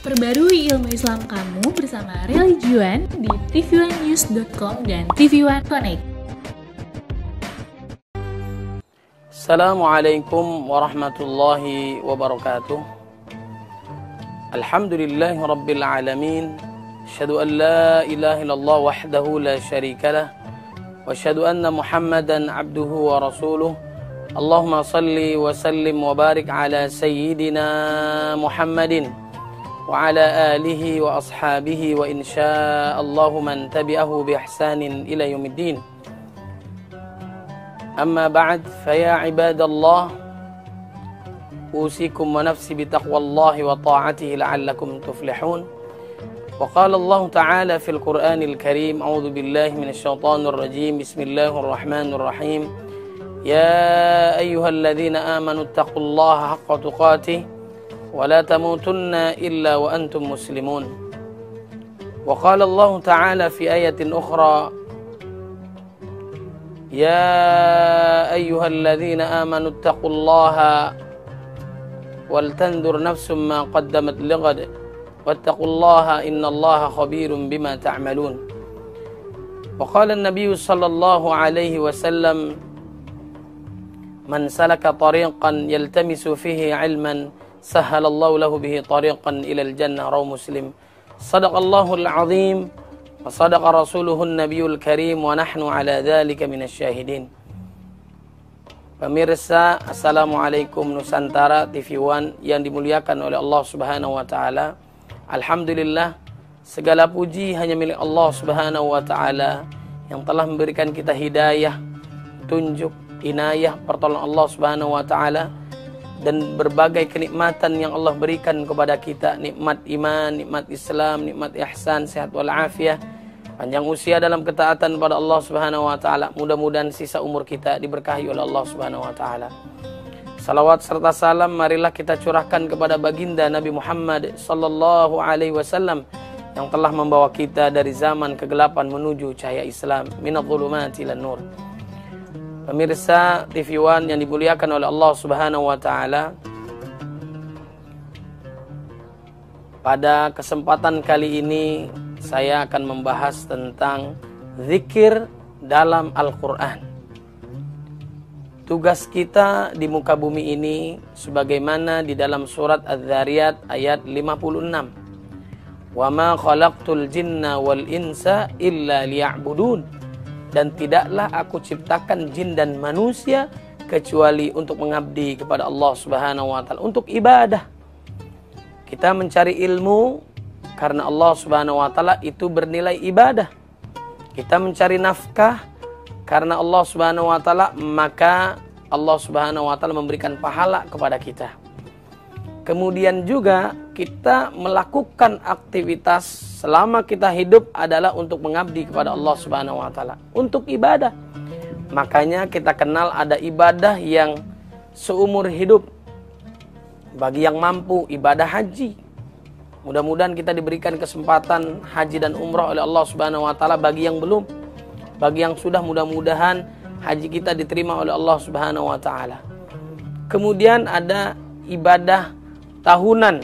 Perbarui ilmu Islam kamu bersama Religion di tv1news.com dan TV1 Connect. Assalamualaikum warahmatullahi wabarakatuh. Alhamdulillahi rabbil alamin. Asyhadu an la ilaha illallah wahdahu la syarikalah. Wa asyhadu anna Muhammadan abduhu wa rasuluh. Allahumma salli wa sallim wa barik ala sayyidina Muhammadin wa ala alihi wa ashabihi wa insya'allahu man tabi'ahu bi ihsanin ila yaumiddin. Amma ba'd, faya ibadallah, usikum wa nafsi bitaqwallahi wa ta'atihi la'allakum tuflihun. Wa qala Allah ta'ala fil Qur'anil Karim, a'udzu billahi minasy syaithanir rajim, bismillahirrahmanirrahim. Ya ayyuhalladzina amanu taqullaha haqqa tuqatih wa la tamutunna illa wa antum muslimun. Wa qala Allah ta'ala fi ayatin ukhra, Ya ayyuhalladzina amanu taqullaha wal tanzur nafsum ma qaddamat lighad wattaqullaha innallaha khabirum bima ta'malun. Wa qala an-nabiy sallallahu alaihi wasallam, Man salaka tariqan yaltamisu fihi ilman sahhalallahu lahu bihi tariqan ilal jannah, rawahu Muslim. Shadaqallahul azim wa sadaqa rasuluhun nabiyul karim wa nahnu ala dzalika minasyahidin. Pemirsa, Assalamualaikum Nusantara TV1 yang dimuliakan oleh Allah Subhanahu wa taala. Alhamdulillah, segala puji hanya milik Allah Subhanahu wa taala yang telah memberikan kita hidayah, tunjuk, inayah, pertolongan Allah Subhanahu wa taala dan berbagai kenikmatan yang Allah berikan kepada kita, nikmat iman, nikmat Islam, nikmat ihsan, sehat wal afiyah, panjang usia dalam ketaatan pada Allah Subhanahu wa taala. Mudah-mudahan sisa umur kita diberkahi oleh Allah Subhanahu wa taala. Salawat serta salam marilah kita curahkan kepada baginda Nabi Muhammad sallallahu alaihi wasallam yang telah membawa kita dari zaman kegelapan menuju cahaya Islam, minadh-dhulumati ilan nur. Pemirsa TV1 yang dimuliakan oleh Allah Subhanahu wa taala, pada kesempatan kali ini saya akan membahas tentang zikir dalam Al-Qur'an. Tugas kita di muka bumi ini sebagaimana di dalam surat Az-Zariyat ayat 56. Wa ma khalaqtul jinna wal insa illa liya'budun. Dan tidaklah aku ciptakan jin dan manusia kecuali untuk mengabdi kepada Allah Subhanahu wa taala, untuk ibadah. Kita mencari ilmu karena Allah Subhanahu wa taala itu bernilai ibadah. Kita mencari nafkah karena Allah Subhanahu wa taala, maka Allah Subhanahu wa taala memberikan pahala kepada kita. Kemudian juga kita melakukan aktivitas selama kita hidup adalah untuk mengabdi kepada Allah Subhanahu wa taala, untuk ibadah. Makanya kita kenal ada ibadah yang seumur hidup. Bagi yang mampu, ibadah haji. Mudah-mudahan kita diberikan kesempatan haji dan umrah oleh Allah Subhanahu wa taala. Bagi yang belum, bagi yang sudah, mudah-mudahan haji kita diterima oleh Allah Subhanahu wa taala. Kemudian ada ibadah tahunan,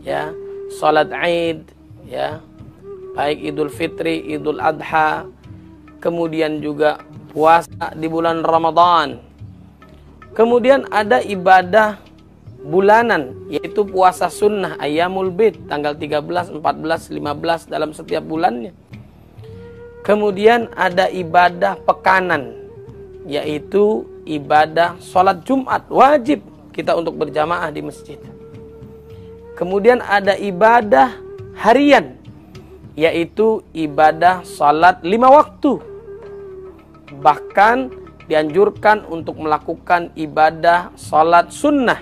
ya, salat Id, ya, baik Idul Fitri, Idul Adha, kemudian juga puasa di bulan Ramadan. Kemudian ada ibadah bulanan, yaitu puasa sunnah Ayyamul Bid, tanggal 13, 14, 15 dalam setiap bulannya. Kemudian ada ibadah pekanan, yaitu ibadah sholat Jumat, wajib kita untuk berjamaah di masjid. Kemudian ada ibadah harian, yaitu ibadah salat 5 waktu. Bahkan dianjurkan untuk melakukan ibadah salat sunnah.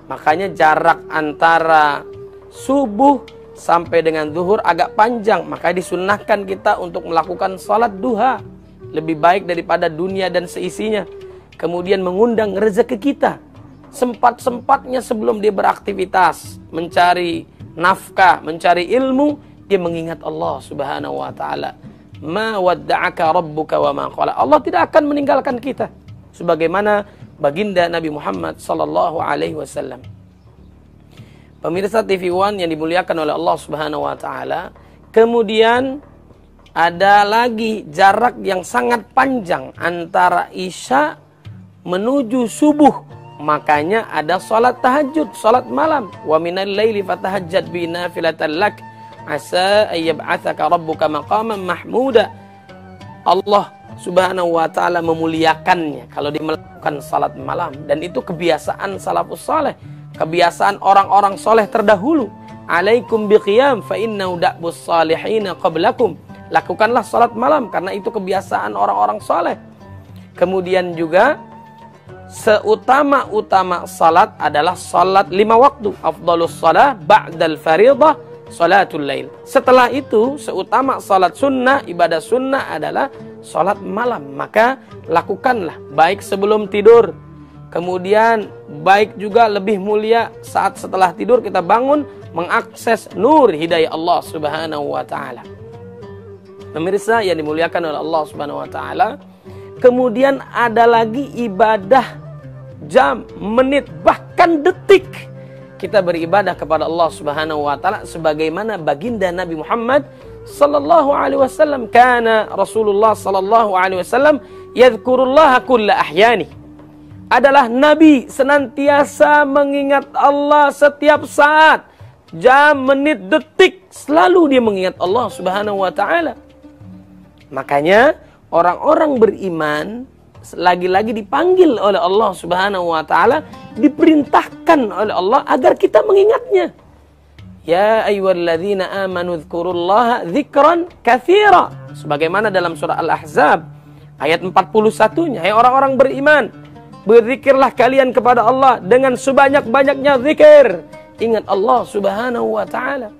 Makanya jarak antara subuh sampai dengan zuhur agak panjang. Maka disunnahkan kita untuk melakukan salat duha. Lebih baik daripada dunia dan seisinya. Kemudian mengundang rezeki kita. Sempat-sempatnya sebelum dia beraktivitas, mencari nafkah, mencari ilmu, dia mengingat Allah Subhanahu wa taala. Ma wadda'aka rabbuka wa ma qala. Allah tidak akan meninggalkan kita. Sebagaimana baginda Nabi Muhammad sallallahu alaihi wasallam. Pemirsa TV One yang dimuliakan oleh Allah Subhanahu wa taala, kemudian ada lagi jarak yang sangat panjang antara Isya menuju subuh. Makanya ada salat tahajud, salat malam. Wa minal laili fatahajjad bi nafilatan lak asa ayyab'atsaka rabbuka maqaman mahmuda. Allah Subhanahu wa taala memuliakannya kalau dia melakukan salat malam, dan itu kebiasaan salafus saleh, kebiasaan orang-orang soleh terdahulu. Alaikum biqiyam fa innahu da'bus salihina qablakum. Lakukanlah salat malam karena itu kebiasaan orang-orang soleh. Kemudian juga seutama-utama salat adalah salat 5 waktu. Afdhalus shalah ba'dal fariidhah salatul lail. Setelah itu seutama salat sunnah, ibadah sunnah adalah salat malam. Maka lakukanlah baik sebelum tidur. Kemudian baik juga lebih mulia saat setelah tidur kita bangun mengakses nur hidayah Allah Subhanahu wa taala. Pemirsa yang dimuliakan oleh Allah Subhanahu wa taala, kemudian ada lagi ibadah jam, menit, bahkan detik. Kita beribadah kepada Allah Subhanahu wa taala sebagaimana baginda Nabi Muhammad sallallahu alaihi wasallam. Kana Rasulullah sallallahu alaihi wasallam yadhkurullaha kulla ahyani. Adalah Nabi senantiasa mengingat Allah setiap saat, jam, menit, detik, selalu dia mengingat Allah Subhanahu wa taala. Makanya orang-orang beriman lagi-lagi dipanggil oleh Allah Subhanahu wa taala, diperintahkan oleh Allah agar kita mengingatnya. Ya ayyuhalladzina amanu dzkurullaha dzikran katsira. Sebagaimana dalam surah Al-Ahzab ayat 41-nya, hai orang-orang beriman, berzikirlah kalian kepada Allah dengan sebanyak-banyaknya zikir. Ingat Allah Subhanahu wa taala.